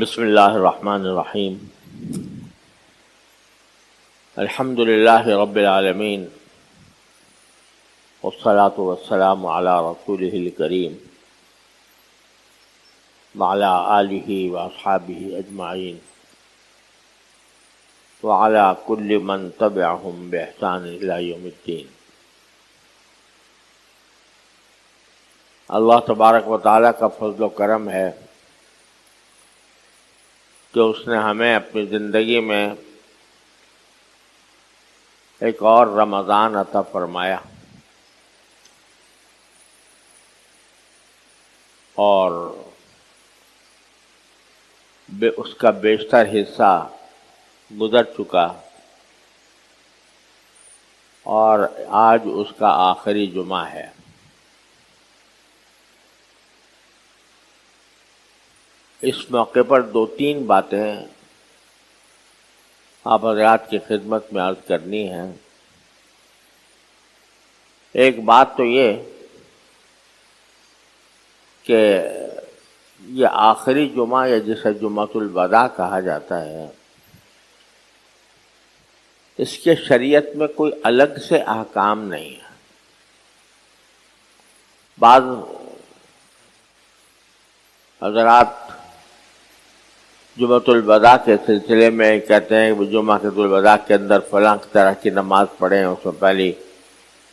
بسم اللہ الرحمن الرحیم الحمد للہ رب العالمین والصلاة والسلام علی رسولہ الکریم وعلی آلہ واصحابہ اجمعین وعلی کل من تبعہم بإحسان الی یوم الدین۔ اللہ تبارک و تعالیٰ کا فضل و کرم ہے کہ اس نے ہمیں اپنی زندگی میں ایک اور رمضان عطا فرمایا، اور اس کا بیشتر حصہ گزر چکا اور آج اس کا آخری جمعہ ہے۔ اس موقع پر دو تین باتیں آپ حضرات کی خدمت میں عرض کرنی ہے۔ ایک بات تو یہ کہ یہ آخری جمعہ یا جسے جمعۃ الوداع کہا جاتا ہے، اس کے شریعت میں کوئی الگ سے احکام نہیں ہے۔ بعض حضرات جمعۃ الوداع کے سلسلے میں کہتے ہیں کہ جمعۃ الوداع کے اندر فلاں طرح کی نماز پڑھیں، اس میں پہلی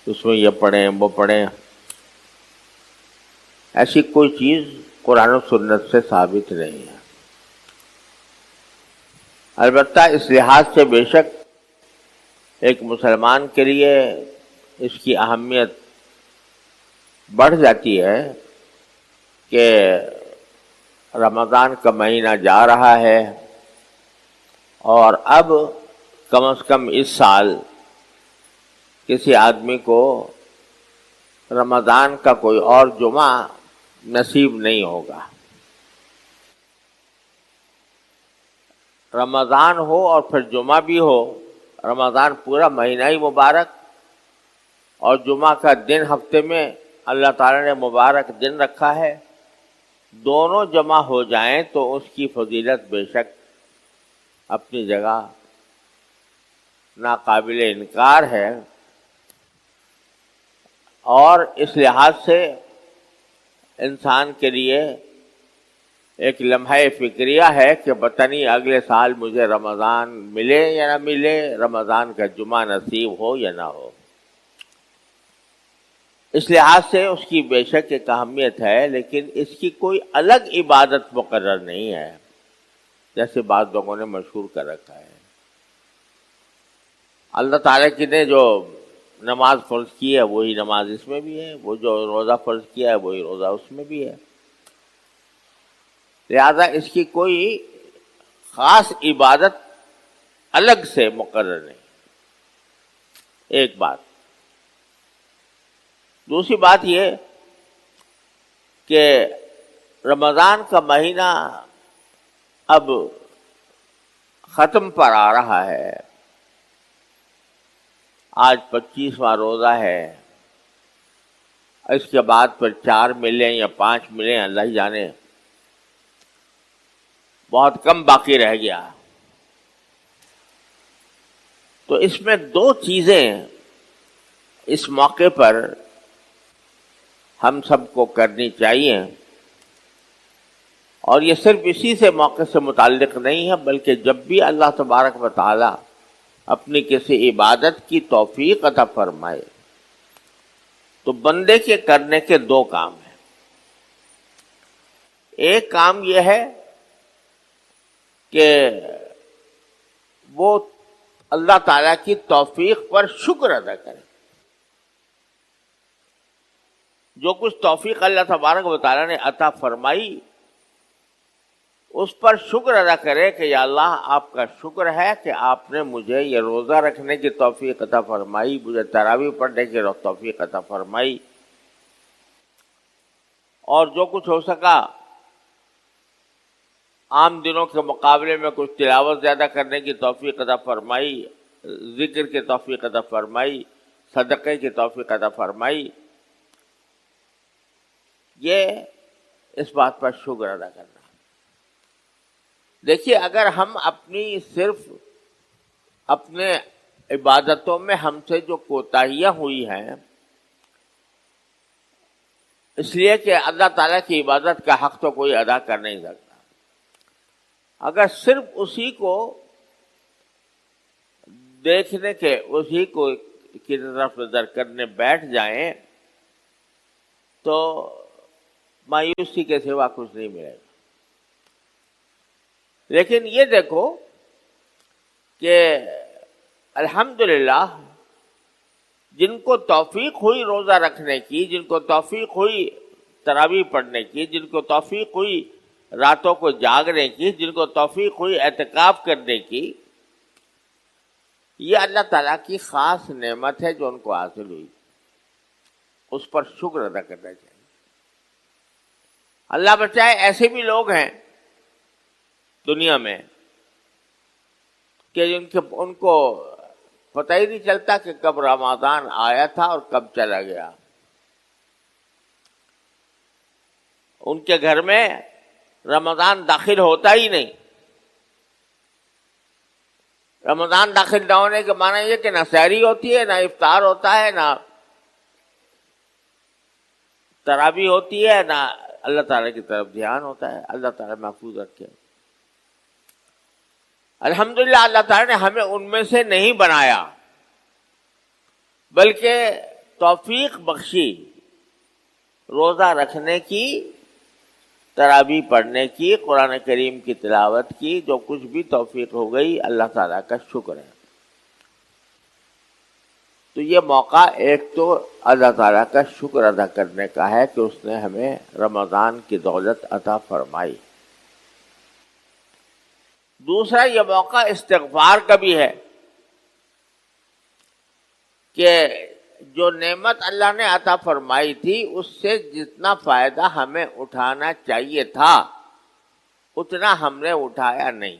اس میں یہ پڑھیں وہ پڑھیں۔ ایسی کوئی چیز قرآن و سنت سے ثابت نہیں ہے۔ البتہ اس لحاظ سے بے شک ایک مسلمان کے لیے اس کی اہمیت بڑھ جاتی ہے کہ رمضان کا مہینہ جا رہا ہے اور اب کم از کم اس سال کسی آدمی کو رمضان کا کوئی اور جمعہ نصیب نہیں ہوگا۔ رمضان ہو اور پھر جمعہ بھی ہو، رمضان پورا مہینہ ہی مبارک اور جمعہ کا دن ہفتے میں اللہ تعالیٰ نے مبارک دن رکھا ہے، دونوں جمع ہو جائیں تو اس کی فضیلت بے شک اپنی جگہ ناقابل انکار ہے، اور اس لحاظ سے انسان کے لیے ایک لمحہ فکریہ ہے کہ پتہ نہیں اگلے سال مجھے رمضان ملے یا نہ ملے، رمضان کا جمعہ نصیب ہو یا نہ ہو۔ اس لحاظ سے اس کی بے شک ایک اہمیت ہے، لیکن اس کی کوئی الگ عبادت مقرر نہیں ہے جیسے بعض لوگوں نے مشہور کر رکھا ہے۔ اللہ تعالیٰ کی نے جو نماز فرض کی ہے وہی نماز اس میں بھی ہے، وہ جو روزہ فرض کیا ہے وہی روزہ اس میں بھی ہے، لہذا اس کی کوئی خاص عبادت الگ سے مقرر نہیں۔ ایک بات۔ دوسری بات یہ کہ رمضان کا مہینہ اب ختم پر آ رہا ہے، آج 25واں روزہ ہے، اس کے بعد پھر 4 ملیں یا 5 ملیں، اللہ ہی جانے، بہت کم باقی رہ گیا۔ تو اس میں دو چیزیں اس موقع پر ہم سب کو کرنی چاہیے، اور یہ صرف اسی سے موقع سے متعلق نہیں ہے، بلکہ جب بھی اللہ تبارک و تعالی اپنی کسی عبادت کی توفیق عطا فرمائے تو بندے کے کرنے کے دو کام ہیں۔ ایک کام یہ ہے کہ وہ اللہ تعالیٰ کی توفیق پر شکر ادا کرے۔ جو کچھ توفیق اللہ تبارک و تعالیٰ نے عطا فرمائی اس پر شکر ادا کرے کہ یا اللہ آپ کا شکر ہے کہ آپ نے مجھے یہ روزہ رکھنے کی توفیق عطا فرمائی، مجھے تراویح پڑھنے کی توفیق عطا فرمائی، اور جو کچھ ہو سکا عام دنوں کے مقابلے میں کچھ تلاوت زیادہ کرنے کی توفیق عطا فرمائی، ذکر کی توفیق عطا فرمائی، صدقے کی توفیق عطا فرمائی۔ یہ اس بات پر شکر ادا کرنا۔ دیکھیے اگر ہم اپنی صرف اپنے عبادتوں میں ہم سے جو کوتاہیاں ہوئی ہیں، اس لیے کہ اللہ تعالیٰ کی عبادت کا حق تو کوئی ادا کر نہیں سکتا، اگر صرف اسی کو دیکھنے کے اسی کو کی طرف نظر کرنے بیٹھ جائیں تو مایوسی کے سوا کچھ نہیں ملے گا۔ لیکن یہ دیکھو کہ الحمدللہ جن کو توفیق ہوئی روزہ رکھنے کی، جن کو توفیق ہوئی تراویح پڑھنے کی، جن کو توفیق ہوئی راتوں کو جاگنے کی، جن کو توفیق ہوئی اعتکاف کرنے کی، یہ اللہ تعالیٰ کی خاص نعمت ہے جو ان کو حاصل ہوئی، اس پر شکر ادا کرنا چاہیے۔ اللہ بچائے ایسے بھی لوگ ہیں دنیا میں کہ ان کو پتہ ہی نہیں چلتا کہ کب رمضان آیا تھا اور کب چلا گیا۔ ان کے گھر میں رمضان داخل ہوتا ہی نہیں۔ رمضان داخل نہ ہونے کے معنی یہ کہ نہ سحری ہوتی ہے، نہ افطار ہوتا ہے، نہ تراویح ہوتی ہے، نہ اللہ تعالیٰ کی طرف دھیان ہوتا ہے۔ اللہ تعالیٰ محفوظ رکھے۔ الحمدللہ اللہ تعالیٰ نے ہمیں ان میں سے نہیں بنایا، بلکہ توفیق بخشی روزہ رکھنے کی، تراویح پڑھنے کی، قرآن کریم کی تلاوت کی، جو کچھ بھی توفیق ہو گئی اللہ تعالیٰ کا شکر ہے۔ تو یہ موقع ایک تو اللہ تعالیٰ کا شکر ادا کرنے کا ہے کہ اس نے ہمیں رمضان کی دولت عطا فرمائی۔ دوسرا یہ موقع استغفار کا بھی ہے کہ جو نعمت اللہ نے عطا فرمائی تھی اس سے جتنا فائدہ ہمیں اٹھانا چاہیے تھا اتنا ہم نے اٹھایا نہیں،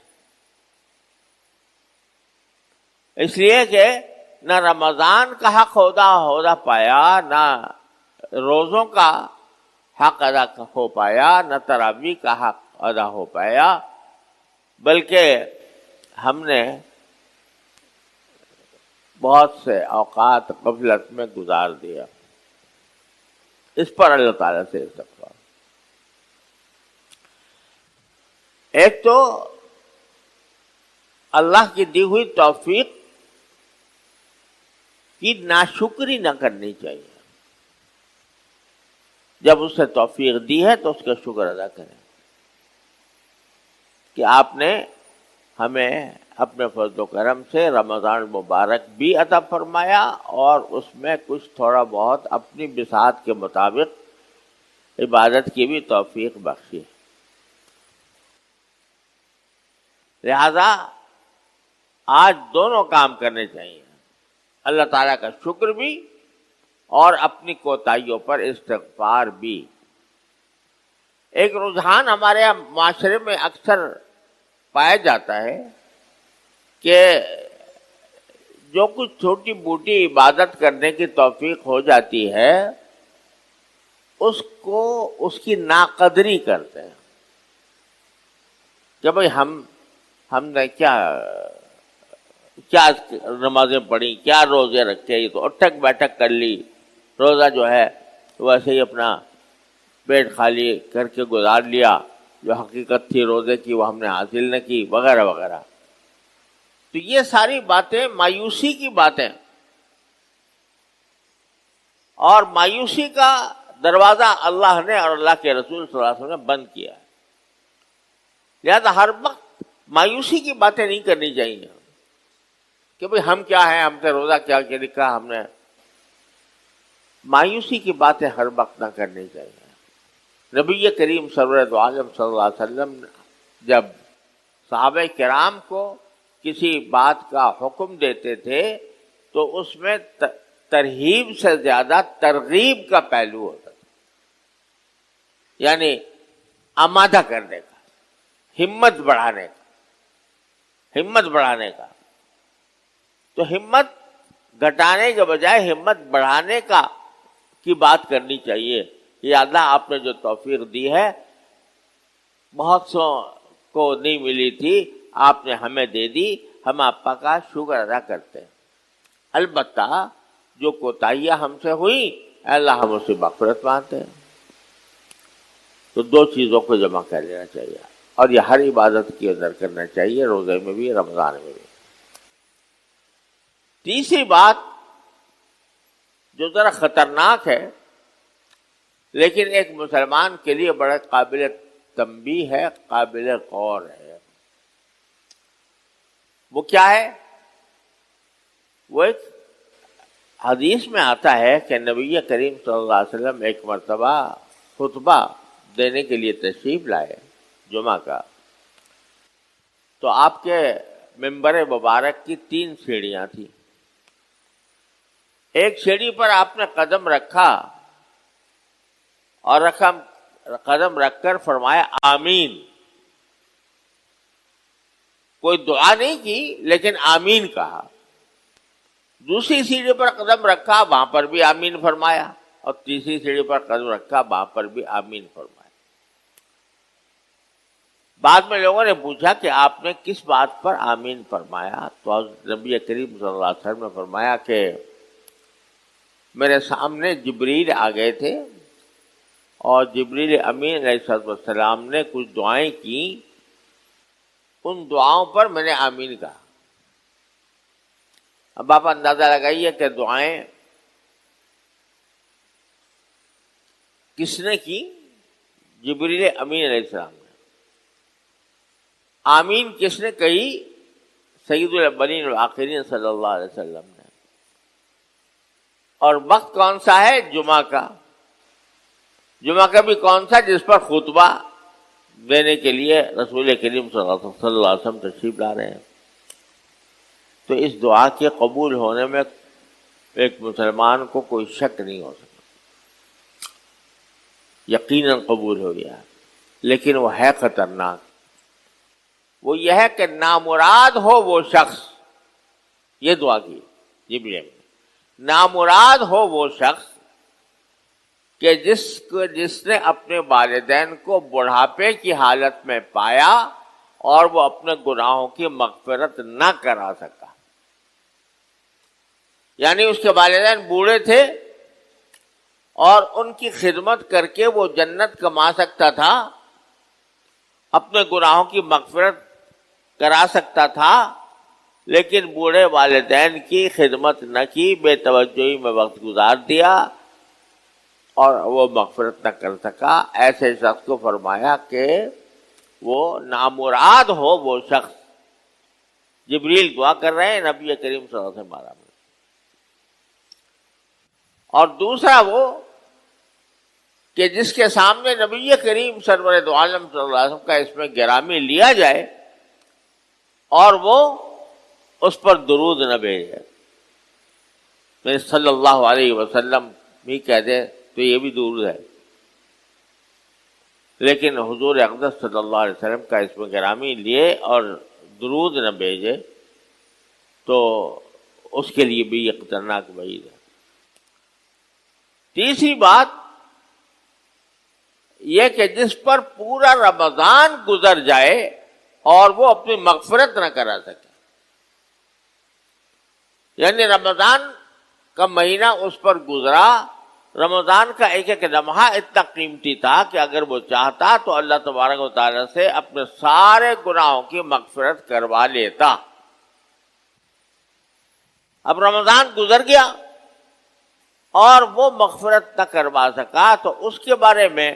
اس لیے کہ نہ رمضان کا حق ادا پایا، نہ روزوں کا حق ادا ہو پایا، نہ تراویح کا حق ادا ہو پایا، بلکہ ہم نے بہت سے اوقات غفلت میں گزار دیا۔ اس پر اللہ تعالیٰ سے استغفار۔ ایک تو اللہ کی دی ہوئی توفیق کی ناشکری نہ کرنی چاہیے، جب اس نے توفیق دی ہے تو اس کا شکر ادا کریں کہ آپ نے ہمیں اپنے فضل و کرم سے رمضان المبارک بھی عطا فرمایا اور اس میں کچھ تھوڑا بہت اپنی بساط کے مطابق عبادت کی بھی توفیق بخشی۔ لہذا آج دونوں کام کرنے چاہیے، اللہ تعالیٰ کا شکر بھی اور اپنی کوتاہیوں پر استغفار بھی۔ ایک رجحان ہمارے معاشرے میں اکثر پایا جاتا ہے کہ جو کچھ چھوٹی موٹی عبادت کرنے کی توفیق ہو جاتی ہے اس کی ناقدری کرتے ہیں کہ بھئی ہم نے کیا نمازیں پڑھی، کیا روزے رکھے، یہ تو اٹھک بیٹھک کر لی، روزہ جو ہے ویسے ہی اپنا پیٹ خالی کر کے گزار لیا، جو حقیقت تھی روزے کی وہ ہم نے حاصل نہ کی، وغیرہ وغیرہ۔ تو یہ ساری باتیں مایوسی کی باتیں، اور مایوسی کا دروازہ اللہ نے اور اللہ کے رسول صلی اللہ علیہ وسلم نے بند کیا ہے۔ لہذا ہر وقت مایوسی کی باتیں نہیں کرنی چاہیے کہ بھئی ہم کیا ہیں، ہم سے روزہ کیا لکھا، ہم نے مایوسی کی باتیں ہر وقت نہ کرنی چاہیے۔ نبی کریم سرور دو عالم صلی اللہ علیہ وسلم جب صحابہ کرام کو کسی بات کا حکم دیتے تھے تو اس میں ترہیب سے زیادہ ترغیب کا پہلو ہوتا تھا، یعنی آمادہ کرنے کا، ہمت بڑھانے کا۔ تو ہمت گھٹانے کے بجائے ہمت بڑھانے کی بات کرنی چاہیے۔ یہ اللہ آپ نے جو توفیق دی ہے، بہت سو کو نہیں ملی تھی آپ نے ہمیں دے دی، ہم آپ کا شکر ادا کرتے ہیں۔ البتہ جو کوتاہیاں ہم سے ہوئی اللہ ہم اسے مغفرت مانتے ہیں۔ تو دو چیزوں کو جمع کر لینا چاہیے، اور یہ ہر عبادت کے اندر کرنا چاہیے، روزے میں بھی رمضان میں بھی۔ تیسری بات جو ذرا خطرناک ہے لیکن ایک مسلمان کے لیے بڑا قابل تنبیہ ہے، قابل غور ہے، وہ کیا ہے؟ وہ ایک حدیث میں آتا ہے کہ نبی کریم صلی اللہ علیہ وسلم ایک مرتبہ خطبہ دینے کے لیے تشریف لائے جمعہ کا، تو آپ کے منبر مبارک کی 3 سیڑھیاں تھیں۔ ایک سیڑھی پر آپ نے قدم رکھا اور قدم رکھ کر فرمایا آمین، کوئی دعا نہیں کی لیکن آمین کہا۔ دوسری سیڑھی پر قدم رکھا، وہاں پر بھی آمین فرمایا، اور تیسری سیڑھی پر قدم رکھا، وہاں پر بھی آمین فرمایا۔ بعد میں لوگوں نے پوچھا کہ آپ نے کس بات پر آمین فرمایا؟ تو نبی کریم صلی اللہ علیہ وسلم نے فرمایا کہ میرے سامنے جبریل آ گئے تھے اور جبریل امین علیہ السلام نے کچھ دعائیں کی، ان دعاؤں پر میں نے آمین کہا۔ اب آپ اندازہ لگائیے کہ دعائیں کس نے کی؟ جبریل امین علیہ السلام نے۔ آمین کس نے کہی؟ سید الاولین والآخرین صلی اللہ علیہ وسلم نے۔ اور وقت کون سا ہے؟ جمعہ کا۔ جمعہ کا بھی کون سا؟ جس پر خطبہ دینے کے لیے رسول کریم صلی اللہ علیہ وسلم تشریف لا رہے ہیں۔ تو اس دعا کے قبول ہونے میں ایک مسلمان کو کوئی شک نہیں ہو سکتا، یقیناً قبول ہو گیا، لیکن وہ ہے خطرناک۔ وہ یہ ہے کہ نامراد ہو وہ شخص، یہ دعا کی جبریل، نامراد ہو وہ شخص کہ جس نے اپنے والدین کو بڑھاپے کی حالت میں پایا اور وہ اپنے گناہوں کی مغفرت نہ کرا سکا۔ یعنی اس کے والدین بوڑھے تھے اور ان کی خدمت کر کے وہ جنت کما سکتا تھا، اپنے گناہوں کی مغفرت کرا سکتا تھا، لیکن بوڑھے والدین کی خدمت نہ کی، بے توجہی میں وقت گزار دیا اور وہ مغفرت نہ کر سکا۔ ایسے شخص کو فرمایا کہ وہ نامراد ہو وہ شخص۔ جبریل دعا کر رہے ہیں نبی کریم صلی اللہ علیہ وسلم۔ اور دوسرا وہ کہ جس کے سامنے نبی کریم سرور دو عالم صلی اللہ علیہ وسلم کا اس میں گرامی لیا جائے اور وہ اس پر درود نہ بھیجے، میں صلی اللہ علیہ وسلم بھی کہہ دے تو یہ بھی درود ہے، لیکن حضور اقدس صلی اللہ علیہ وسلم کا اس میں گرامی لیے اور درود نہ بھیجے تو اس کے لیے بھی یہ خطرناک وعید ہے۔ تیسری بات یہ کہ جس پر پورا رمضان گزر جائے اور وہ اپنی مغفرت نہ کرا سکے، یعنی رمضان کا مہینہ اس پر گزرا، رمضان کا ایک ایک لمحہ اتنا قیمتی تھا کہ اگر وہ چاہتا تو اللہ تبارک و تعالیٰ سے اپنے سارے گناہوں کی مغفرت کروا لیتا۔ اب رمضان گزر گیا اور وہ مغفرت نہ کروا سکا تو اس کے بارے میں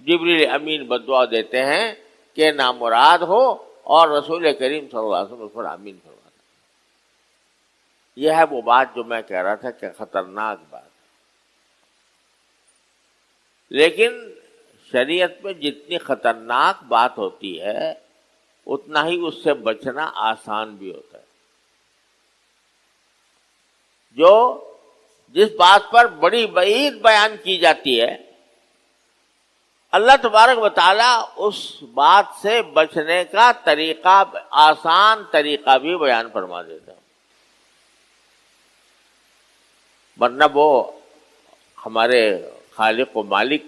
جبریل امین بدعا دیتے ہیں کہ نامراد ہو، اور رسول کریم صلی اللہ علیہ وسلم اس پر آمین فرماتے۔ یہ ہے وہ بات جو میں کہہ رہا تھا کہ خطرناک بات، لیکن شریعت میں جتنی خطرناک بات ہوتی ہے اتنا ہی اس سے بچنا آسان بھی ہوتا ہے۔ جس بات پر بڑی وعید بیان کی جاتی ہے، اللہ تبارک و تعالیٰ اس بات سے بچنے کا طریقہ، آسان طریقہ بھی بیان فرما دیتا ہے، ورنہ وہ ہمارے خالق و مالک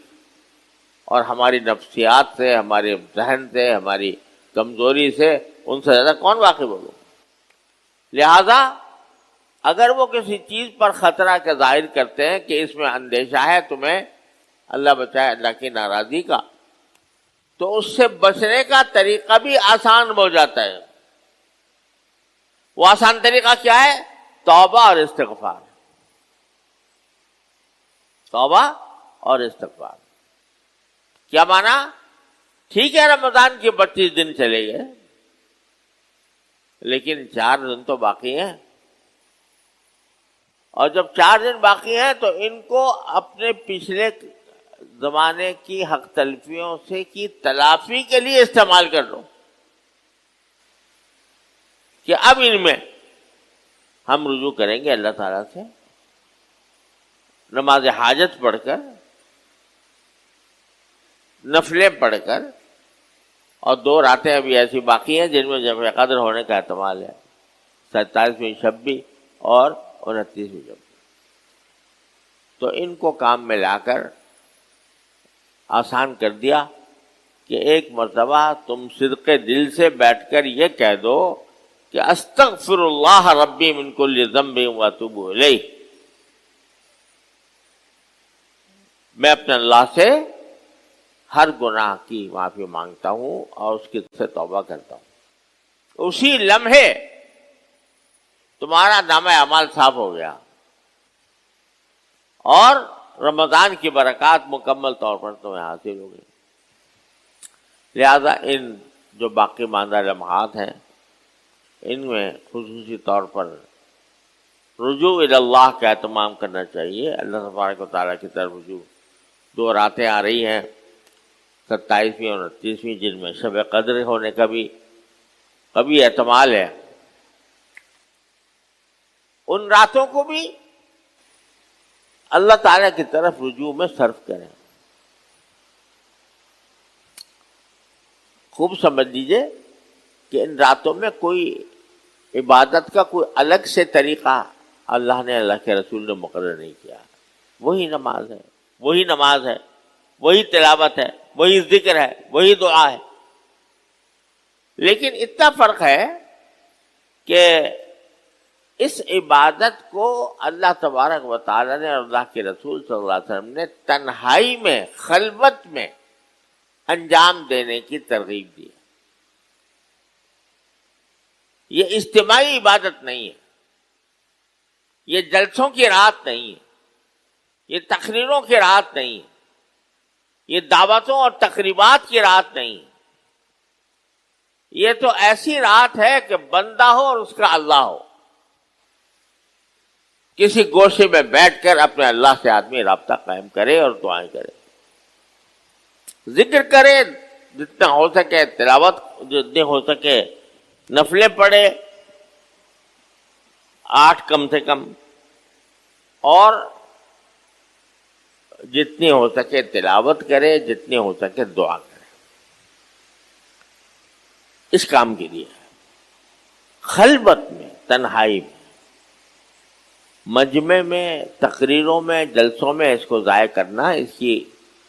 اور ہماری نفسیات سے، ہمارے ذہن سے، ہماری کمزوری سے ان سے زیادہ کون واقف ہوگا؟ لہذا اگر وہ کسی چیز پر خطرہ کا ظاہر کرتے ہیں کہ اس میں اندیشہ ہے تمہیں، اللہ بچائے، اللہ کی ناراضی کا، تو اس سے بچنے کا طریقہ بھی آسان ہو جاتا ہے۔ وہ آسان طریقہ کیا ہے؟ توبہ اور استغفار۔ توبہ اور استغفار کیا معنی؟ ٹھیک ہے رمضان کے 32 دن چلے گئے، لیکن 4 دن تو باقی ہیں، اور جب 4 دن باقی ہیں تو ان کو اپنے پچھلے زمانے کی حق تلفیوں سے کی تلافی کے لیے استعمال کر لو، کہ اب ان میں ہم رجوع کریں گے اللہ تعالیٰ سے، نماز حاجت پڑھ کر، نفلیں پڑھ کر، اور 2 راتیں ابھی ایسی باقی ہیں جن میں جمع قدر ہونے کا احتمال ہے، 27ویں شب بھی اور 29ویں شب بھی۔ تو ان کو کام میں لا کر آسان کر دیا کہ ایک مرتبہ تم صدق دل سے بیٹھ کر یہ کہہ دو کہ استغفر اللہ ربی من کل ذنب واتوب الیہ، میں اپنے اللہ سے ہر گناہ کی معافی مانگتا ہوں اور اس کی سے توبہ کرتا ہوں۔ اسی لمحے تمہارا نامہ اعمال صاف ہو گیا اور رمضان کی برکات مکمل طور پر تمہیں حاصل ہو گئی۔ لہذا ان جو باقی ماندہ لمحات ہیں ان میں خصوصی طور پر رجوع الی اللہ کا اہتمام کرنا چاہیے، اللہ تبارک و تعالیٰ کی طرف رجوع۔ 2 راتیں آ رہی ہیں، 27ویں اور 29ویں، جن میں شب قدر ہونے کا بھی کبھی احتمال ہے۔ ان راتوں کو بھی اللہ تعالیٰ کی طرف رجوع میں صرف کریں۔ خوب سمجھ لیجئے کہ ان راتوں میں کوئی عبادت کا کوئی الگ سے طریقہ اللہ نے، اللہ کے رسول نے مقرر نہیں کیا۔ وہی نماز ہے، وہی نماز ہے، وہی تلاوت ہے، وہی ذکر ہے، وہی دعا ہے، لیکن اتنا فرق ہے کہ اس عبادت کو اللہ تبارک و تعالیٰ نے اور اللہ کے رسول صلی اللہ علیہ وسلم نے تنہائی میں، خلوت میں انجام دینے کی ترغیب دی۔ یہ اجتماعی عبادت نہیں ہے، یہ جلسوں کی رات نہیں ہے، یہ تقریروں کی رات نہیں ہے، یہ دعوتوں اور تقریبات کی رات نہیں ہے۔ یہ تو ایسی رات ہے کہ بندہ ہو اور اس کا اللہ ہو، کسی گوشے میں بیٹھ کر اپنے اللہ سے آدمی رابطہ قائم کرے اور دعائیں کرے، ذکر کرے جتنا ہو سکے، تلاوت جتنی ہو سکے، نفلیں پڑھے 8 کم سے کم، اور جتنی ہو سکے تلاوت کرے، جتنی ہو سکے دعا کرے۔ اس کام کے لیے خلوت میں، تنہائی میں، مجمع میں، تقریروں میں، جلسوں میں اس کو ضائع کرنا اس کی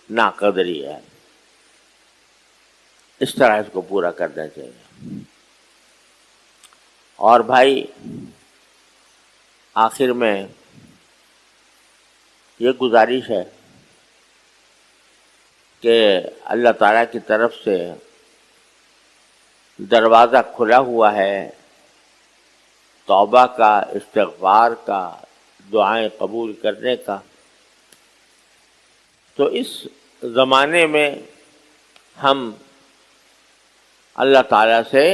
ناقدری ہے۔ اس طرح اس کو پورا کرنا چاہیے۔ اور بھائی آخر میں یہ گزارش ہے کہ اللہ تعالیٰ کی طرف سے دروازہ کھلا ہوا ہے توبہ کا، استغفار کا، دعائیں قبول کرنے کا۔ تو اس زمانے میں ہم اللہ تعالیٰ سے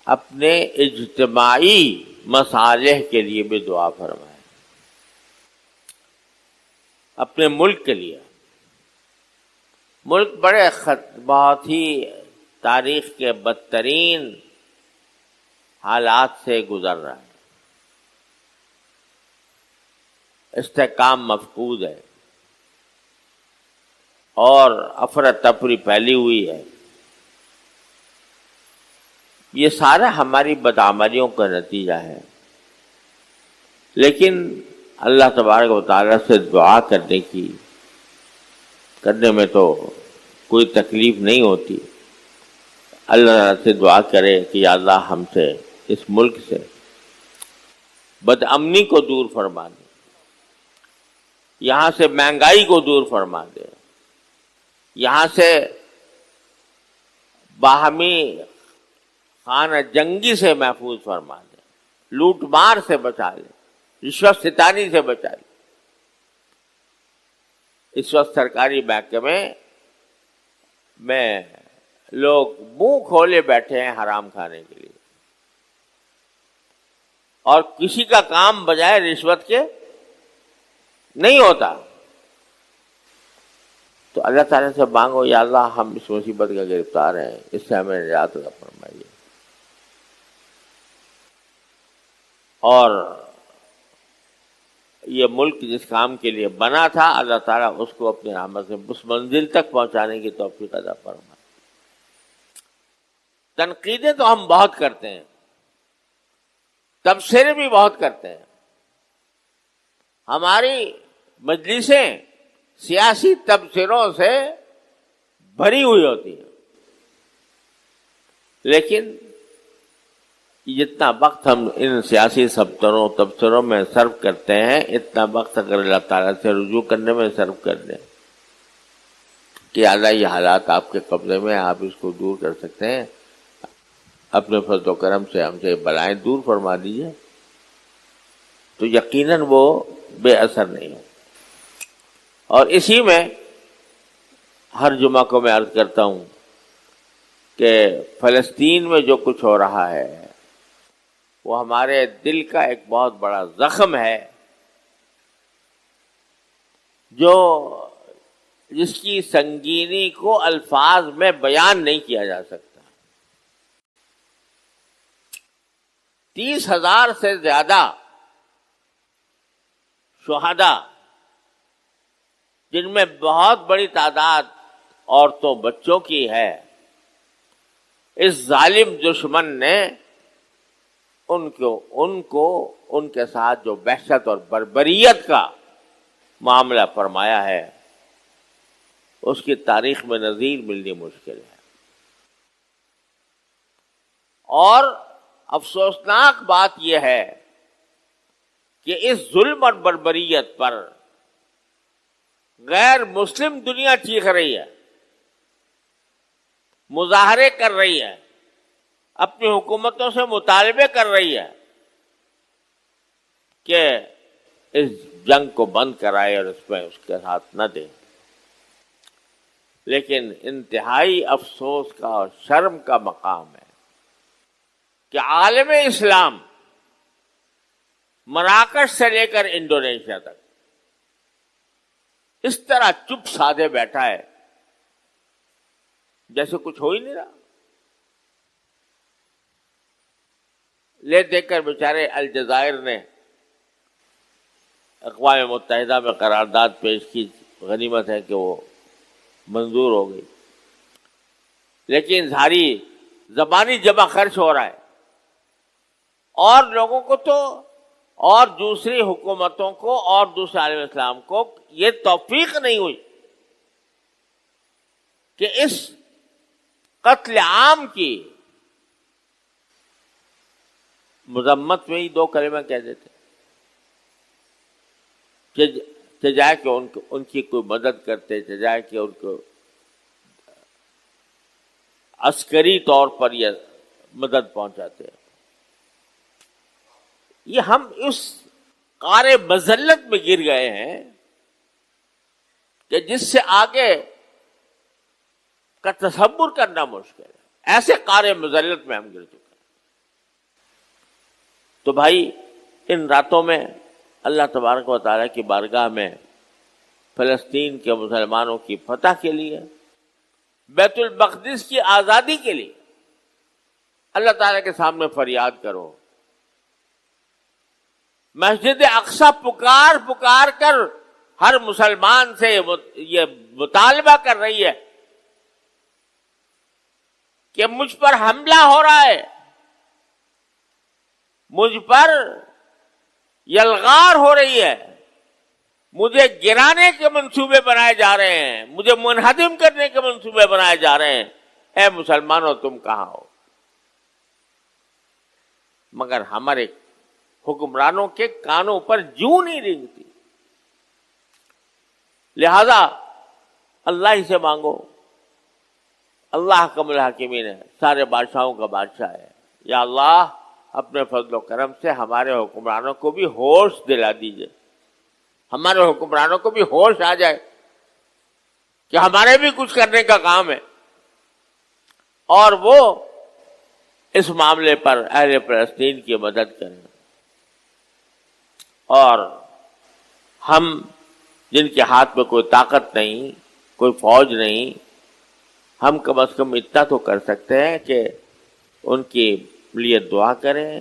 اپنے اجتماعی مصالح کے لیے بھی دعا فرمائیں، اپنے ملک کے لیے۔ ملک بڑے بہت ہی تاریخ کے بدترین حالات سے گزر رہا ہے، استحکام مفقود ہے اور افراتفری پھیلی ہوئی ہے۔ یہ سارا ہماری بدعملیوں کا نتیجہ ہے، لیکن اللہ تبارک و تعالیٰ سے دعا کرنے میں تو کوئی تکلیف نہیں ہوتی۔ اللہ تعالیٰ سے دعا کرے کہ یا اللہ ہم سے اس ملک سے بد امنی کو دور فرما دے، یہاں سے مہنگائی کو دور فرما دے، یہاں سے باہمی خانہ جنگی سے محفوظ فرما دے، لوٹ مار سے بچا لے، رشوت ستانی سے بچا لے۔ اس وقت سرکاری محکمے میں لوگ منہ کھولے بیٹھے ہیں حرام کھانے کے لیے، اور کسی کا کام بجائے رشوت کے نہیں ہوتا۔ تو اللہ تعالیٰ سے مانگو یا اللہ ہم اس مصیبت کا گرفتار ہیں، اس سے ہمیں نجات عطا فرمائیے۔ اور یہ ملک جس کام کے لیے بنا تھا اللہ تعالیٰ اس کو اپنی رحمت سے اس منزل تک پہنچانے کی توفیق عطا فرمائے۔ تنقیدیں تو ہم بہت کرتے ہیں، تبصرے بھی بہت کرتے ہیں، ہماری مجلسیں سیاسی تبصروں سے بھری ہوئی ہوتی ہیں، لیکن جتنا وقت ہم ان سیاسی تبصروں میں صرف کرتے ہیں اتنا وقت اگر اللہ تعالیٰ سے رجوع کرنے میں صرف کر دیں کہ اللہ یہ حالات آپ کے قبضے میں، آپ اس کو دور کر سکتے ہیں، اپنے فضل و کرم سے ہم سے بلائیں دور فرما دیجیے، تو یقیناً وہ بے اثر نہیں ہو۔ اور اسی میں ہر جمعہ کو میں عرض کرتا ہوں کہ فلسطین میں جو کچھ ہو رہا ہے وہ ہمارے دل کا ایک بہت بڑا زخم ہے، جس کی سنگینی کو الفاظ میں بیان نہیں کیا جا سکتا۔ 30,000 سے زیادہ شہداء، جن میں بہت بڑی تعداد عورتوں بچوں کی ہے، اس ظالم دشمن نے ان کو ان کے ساتھ جو وحشت اور بربریت کا معاملہ فرمایا ہے اس کی تاریخ میں نظیر ملنی مشکل ہے۔ اور افسوسناک بات یہ ہے کہ اس ظلم اور بربریت پر غیر مسلم دنیا چیخ رہی ہے، مظاہرے کر رہی ہے، اپنی حکومتوں سے مطالبے کر رہی ہے کہ اس جنگ کو بند کرائے اور اس میں اس کے ساتھ نہ دے۔ لیکن انتہائی افسوس کا اور شرم کا مقام ہے کہ عالم اسلام مراکش سے لے کر انڈونیشیا تک اس طرح چپ سادھے بیٹھا ہے جیسے کچھ ہو ہی نہیں رہا۔ لے دیکھ کر بیچارے الجزائر نے اقوام متحدہ میں قرارداد پیش کی، غنیمت ہے کہ وہ منظور ہو گئی، لیکن ساری زبانی جمع خرچ ہو رہا ہے، اور لوگوں کو تو اور دوسری حکومتوں کو اور دوسرے عالم اسلام کو یہ توفیق نہیں ہوئی کہ اس قتل عام کی مذمت میں ہی 2 کلمہ کہہ دیتے چاہے کہ ان کی کوئی مدد کرتے، چاہے کہ ان کو عسکری طور پر یہ مدد پہنچاتے۔ یہ ہم اس قعر مذلت میں گر گئے ہیں کہ جس سے آگے کا تصور کرنا مشکل ہے، ایسے قعر مذلت میں ہم گر چکے ہیں۔ تو بھائی ان راتوں میں اللہ تبارک و تعالیٰ کی بارگاہ میں فلسطین کے مسلمانوں کی فتح کے لیے، بیت المقدس کی آزادی کے لیے اللہ تعالیٰ کے سامنے فریاد کرو۔ مسجد اقصی پکار کر ہر مسلمان سے یہ مطالبہ کر رہی ہے کہ مجھ پر حملہ ہو رہا ہے، مجھ پر یلغار ہو رہی ہے، مجھے گرانے کے منصوبے بنائے جا رہے ہیں، مجھے منہدم کرنے کے منصوبے بنائے جا رہے ہیں۔ اے مسلمانوں تم کہاں ہو؟ مگر ہمارے حکمرانوں کے کانوں پر جوں نہیں رینگتی. لہذا اللہ ہی سے مانگو. اللہ حکم الحاکمین ہے، سارے بادشاہوں کا بادشاہ ہے. یا اللہ اپنے فضل و کرم سے ہمارے حکمرانوں کو بھی ہوش دلا دیجئے، ہمارے حکمرانوں کو بھی ہوش آ جائے کہ ہمارے بھی کچھ کرنے کا کام ہے، اور وہ اس معاملے پر اہل فلسطین کی مدد کریں. اور ہم جن کے ہاتھ میں کوئی طاقت نہیں، کوئی فوج نہیں، ہم کم از کم اتنا تو کر سکتے ہیں کہ ان کے لیے دعا کریں.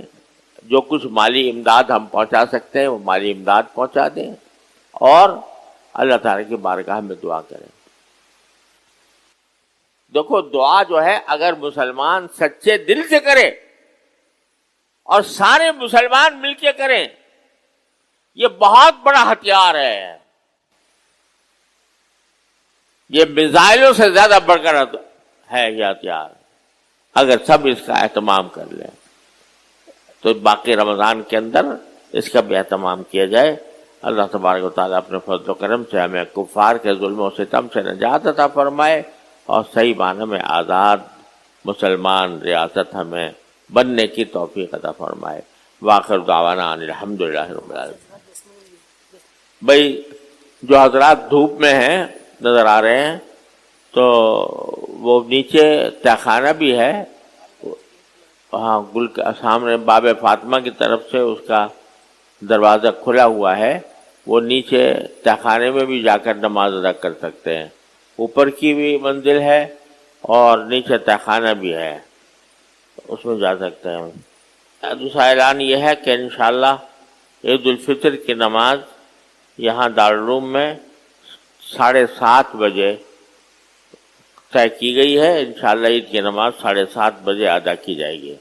جو کچھ مالی امداد ہم پہنچا سکتے ہیں وہ مالی امداد پہنچا دیں، اور اللہ تعالیٰ کی بارگاہ میں دعا کریں. دیکھو دعا جو ہے اگر مسلمان سچے دل سے کرے اور سارے مسلمان مل کے کریں، یہ بہت بڑا ہتھیار ہے. یہ میزائلوں سے زیادہ بڑھ کر ہے یہ ہتھیار. اگر سب اس کا اہتمام کر لیں تو باقی رمضان کے اندر اس کا بھی اہتمام کیا جائے. اللہ تبارک و تعالیٰ اپنے فضل و کرم سے ہمیں کفار کے ظلم و ستم سے نجات عطا فرمائے اور صحیح معنی میں آزاد مسلمان ریاست ہمیں بننے کی توفیق عطا فرمائے. وآخر دعوانا ان الحمدللہ رب العالمین. بھائی جو حضرات دھوپ میں ہیں نظر آ رہے ہیں تو وہ نیچے تہخانہ بھی ہے، ہاں گل کا سامنے باب فاطمہ کی طرف سے اس کا دروازہ کھلا ہوا ہے. وہ نیچے تہخانے میں بھی جا کر نماز ادا کر سکتے ہیں. اوپر کی بھی منزل ہے اور نیچے تہخانہ بھی ہے، اس میں جا سکتے ہیں. دوسرا اعلان یہ ہے کہ انشاءاللہ عید الفطر کی نماز یہاں دارالعلوم میں 7:30 بجے طے کی گئی ہے. انشاءاللہ عید کی نماز 7:30 بجے ادا کی جائے گی.